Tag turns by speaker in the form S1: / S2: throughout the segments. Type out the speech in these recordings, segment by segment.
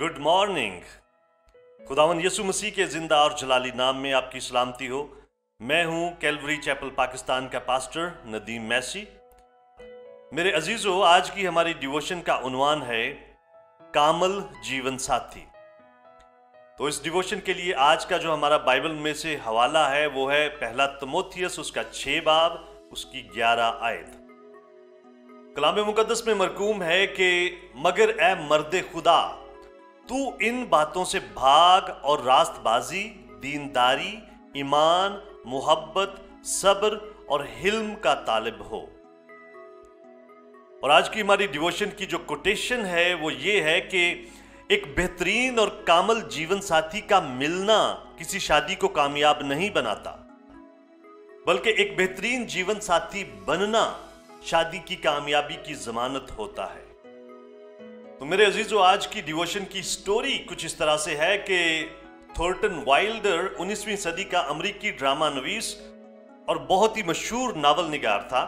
S1: Good morning. खुदावंद यीशु मसीह के जिंदा और जलाली नाम में आपकी सलामती हो। मैं हूं कैलवरी चैपल पाकिस्तान का पास्टर नदीम मैसी। मेरे अजीजों, आज की हमारी डिवोशन का उन्वान है कामल जीवन साथी। तो इस डिवोशन के लिए आज का जो हमारा बाइबल में से हवाला है वो है पहला तिमोथियस उसका 6 बाब उसकी 11 आयत। कलाम मुकद्दस में मरकूम है कि मगर ए मर्दे खुदा, तू इन बातों से भाग और रास्तबाजी, दीनदारी, ईमान, मोहब्बत, सब्र और हिल्म का तालिब हो। और आज की हमारी डिवोशन की जो कोटेशन है वो ये है कि एक बेहतरीन और कामल जीवन साथी का मिलना किसी शादी को कामयाब नहीं बनाता, बल्कि एक बेहतरीन जीवन साथी बनना शादी की कामयाबी की जमानत होता है। तो मेरे अजीजों, आज की डिवोशन की स्टोरी कुछ इस तरह से है कि थॉर्टन वाइल्डर 19वीं सदी का अमेरिकी ड्रामा नवीस और बहुत ही मशहूर नावल निगार था।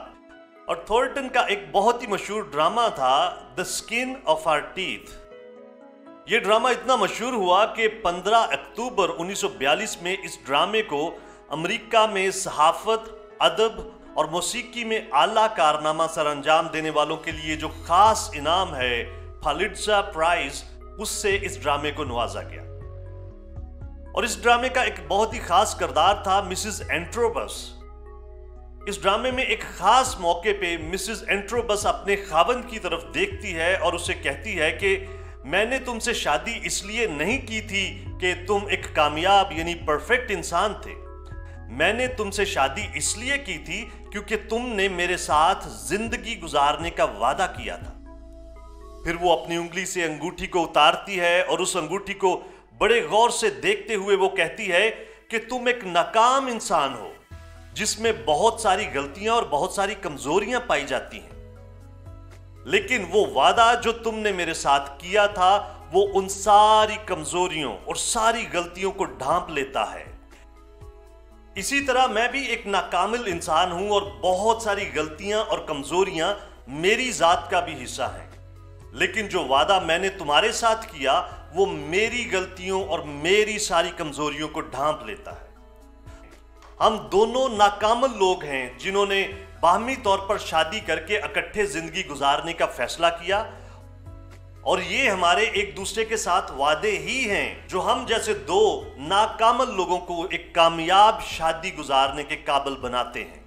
S1: और थॉर्टन का एक बहुत ही मशहूर ड्रामा था the skin of our teeth. यह ड्रामा इतना मशहूर हुआ कि 15 अक्टूबर 1942 में इस ड्रामे को अमेरिका में सहाफत, अदब और मौसीकी में आला कारनामा सरअंजाम देने वालों के लिए जो खास इनाम है पुलित्जर प्राइज, उससे इस ड्रामे को नवाजा गया। और इस ड्रामे का एक बहुत ही खास किरदार था मिसेस एंट्रोबस। इस ड्रामे में एक खास मौके पे मिसेस एंट्रोबस अपने खावंद की तरफ देखती है और उसे कहती है कि मैंने तुमसे शादी इसलिए नहीं की थी कि तुम एक कामयाब यानी परफेक्ट इंसान थे। मैंने तुमसे शादी इसलिए की थी क्योंकि तुमने मेरे साथ जिंदगी गुजारने का वादा किया था। फिर वो अपनी उंगली से अंगूठी को उतारती है और उस अंगूठी को बड़े गौर से देखते हुए वो कहती है कि तुम एक नाकाम इंसान हो जिसमें बहुत सारी गलतियां और बहुत सारी कमजोरियां पाई जाती हैं, लेकिन वो वादा जो तुमने मेरे साथ किया था वो उन सारी कमजोरियों और सारी गलतियों को ढांप लेता है। इसी तरह मैं भी एक नाकामिल इंसान हूं और बहुत सारी गलतियां और कमजोरियां मेरी जात का भी हिस्सा हैं, लेकिन जो वादा मैंने तुम्हारे साथ किया वो मेरी गलतियों और मेरी सारी कमजोरियों को ढांप लेता है। हम दोनों नाकामिल लोग हैं जिन्होंने बाहमी तौर पर शादी करके इकट्ठे जिंदगी गुजारने का फैसला किया, और ये हमारे एक दूसरे के साथ वादे ही हैं जो हम जैसे दो नाकामिल लोगों को एक कामयाब शादी गुजारने के काबिल बनाते हैं।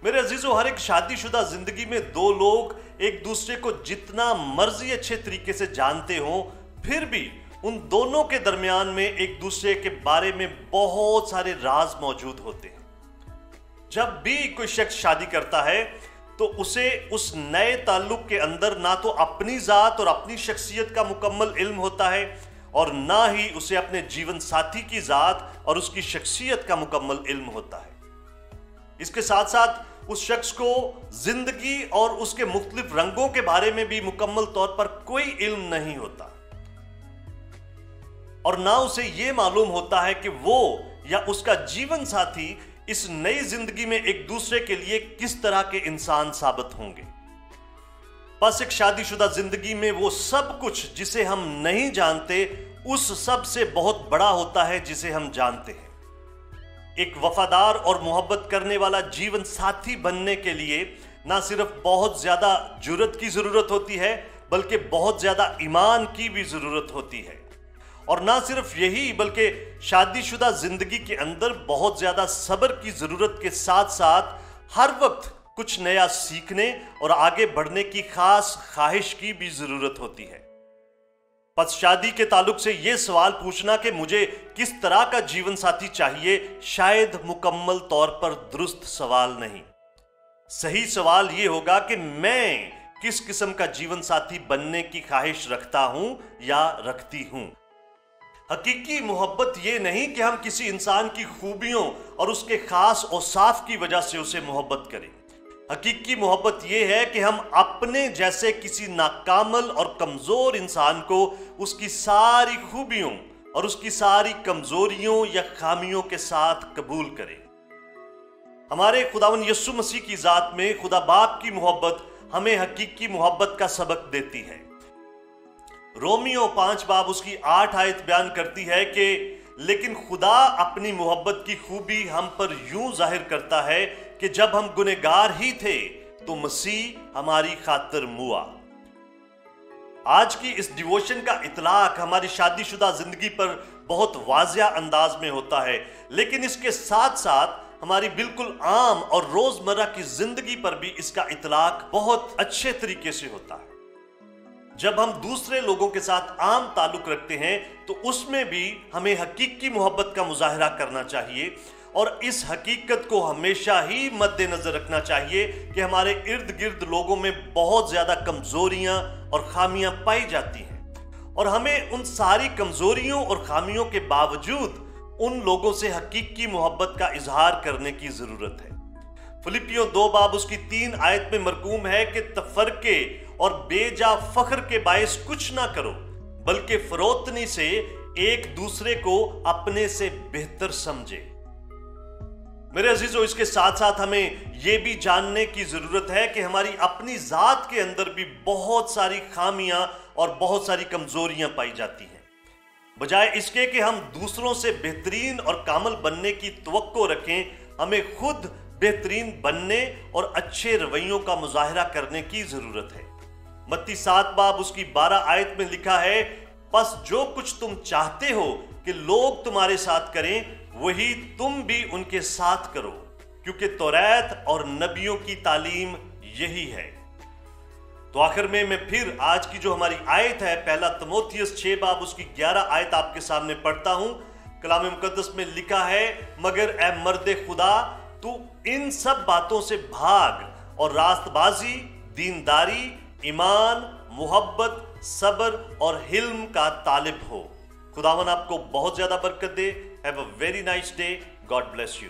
S1: मेरे अजीजों, हर एक शादीशुदा जिंदगी में दो लोग एक दूसरे को जितना मर्जी अच्छे तरीके से जानते हो, फिर भी उन दोनों के दरमियान में एक दूसरे के बारे में बहुत सारे राज मौजूद होते हैं। जब भी कोई शख्स शादी करता है तो उसे उस नए ताल्लुक के अंदर ना तो अपनी जात और अपनी शख्सियत का मुकम्मल इल्म होता है और ना ही उसे अपने जीवन साथी की जात और उसकी शख्सियत का मुकम्मल इल्म होता है। इसके साथ साथ उस शख्स को जिंदगी और उसके मुख्तलिफ रंगों के बारे में भी मुकम्मल तौर पर कोई इल्म नहीं होता, और ना उसे यह मालूम होता है कि वो या उसका जीवन साथी इस नई जिंदगी में एक दूसरे के लिए किस तरह के इंसान साबित होंगे। बस एक शादीशुदा जिंदगी में वो सब कुछ जिसे हम नहीं जानते उस सब से बहुत बड़ा होता है जिसे हम जानते हैं। एक वफादार और मोहब्बत करने वाला जीवन साथी बनने के लिए ना सिर्फ बहुत ज्यादा जुर्रत की जरूरत होती है, बल्कि बहुत ज्यादा ईमान की भी जरूरत होती है। और ना सिर्फ यही, बल्कि शादीशुदा जिंदगी के अंदर बहुत ज्यादा सब्र की जरूरत के साथ साथ हर वक्त कुछ नया सीखने और आगे बढ़ने की खास ख्वाहिश की भी जरूरत होती है। बस शादी के ताल्लुक से यह सवाल पूछना कि मुझे किस तरह का जीवन साथी चाहिए शायद मुकम्मल तौर पर दुरुस्त सवाल नहीं। सही सवाल यह होगा कि मैं किस किस्म का जीवन साथी बनने की ख्वाहिश रखता हूं या रखती हूं। हकीकी मोहब्बत यह नहीं कि हम किसी इंसान की खूबियों और उसके खास औसाफ की वजह से उसे मोहब्बत करें। हकीकी मोहब्बत यह है कि हम अपने जैसे किसी नाकामल और कमजोर इंसान को उसकी सारी खूबियों और उसकी सारी कमजोरियों या खामियों के साथ कबूल करें। हमारे खुदावन यीशु मसीह की जात में खुदा बाप की मोहब्बत हमें हकीकी मोहब्बत का सबक देती है। रोमियो 5 बाब उसकी 8 आयत बयान करती है कि लेकिन खुदा अपनी मोहब्बत की खूबी हम पर यूं जाहिर करता है कि जब हम गुनहगार ही थे तो मसीह हमारी खातिर मुआ। आज की इस डिवोशन का इतलाक हमारी शादीशुदा जिंदगी पर बहुत वाज़िया अंदाज में होता है, लेकिन इसके साथ साथ हमारी बिल्कुल आम और रोजमर्रा की जिंदगी पर भी इसका इतलाक बहुत अच्छे तरीके से होता है। जब हम दूसरे लोगों के साथ आम ताल्लुक रखते हैं तो उसमें भी हमें हकीकी मोहब्बत का मुजाहरा करना चाहिए, और इस हकीकत को हमेशा ही मद्देनजर रखना चाहिए कि हमारे इर्द गिर्द लोगों में बहुत ज्यादा कमजोरियां और खामियां पाई जाती हैं, और हमें उन सारी कमजोरियों और खामियों के बावजूद उन लोगों से हकीकी मोहब्बत का इजहार करने की जरूरत है। फिलिपियों 2 बाब उसकी 3 आयत में मरकूम है कि तफरके और बेजा फख्र के बायस कुछ ना करो, बल्कि फरोतनी से एक दूसरे को अपने से बेहतर समझे। मेरे अजीजों, इसके साथ साथ हमें यह भी जानने की जरूरत है कि हमारी अपनी जात के अंदर भी बहुत सारी खामियां और बहुत सारी कमजोरियां पाई जाती हैं। बजाय इसके कि हम दूसरों से बेहतरीन और कामल बनने की तवक्को रखें, हमें खुद बेहतरीन बनने और अच्छे रवैयों का मुजाहरा करने की जरूरत है। मत्ती 7 बाब उसकी 12 आयत में लिखा है, बस जो कुछ तुम चाहते हो कि लोग तुम्हारे साथ करें वही तुम भी उनके साथ करो, क्योंकि तौरात और नबियों की तालीम यही है। तो आखिर में मैं फिर आज की जो हमारी आयत है, पहला तिमोथियस 6 बाब उसकी 11 आयत आपके सामने पढ़ता हूं। कलाम मुकद्दस में लिखा है, मगर ए मर्द खुदा, तू इन सब बातों से भाग और रास्तबाजी, दीनदारी, ईमान, मोहब्बत, सब्र और हिल्म का तालिब हो। खुदावन आपको बहुत ज्यादा बरकत दे। Have a very nice day. God bless you.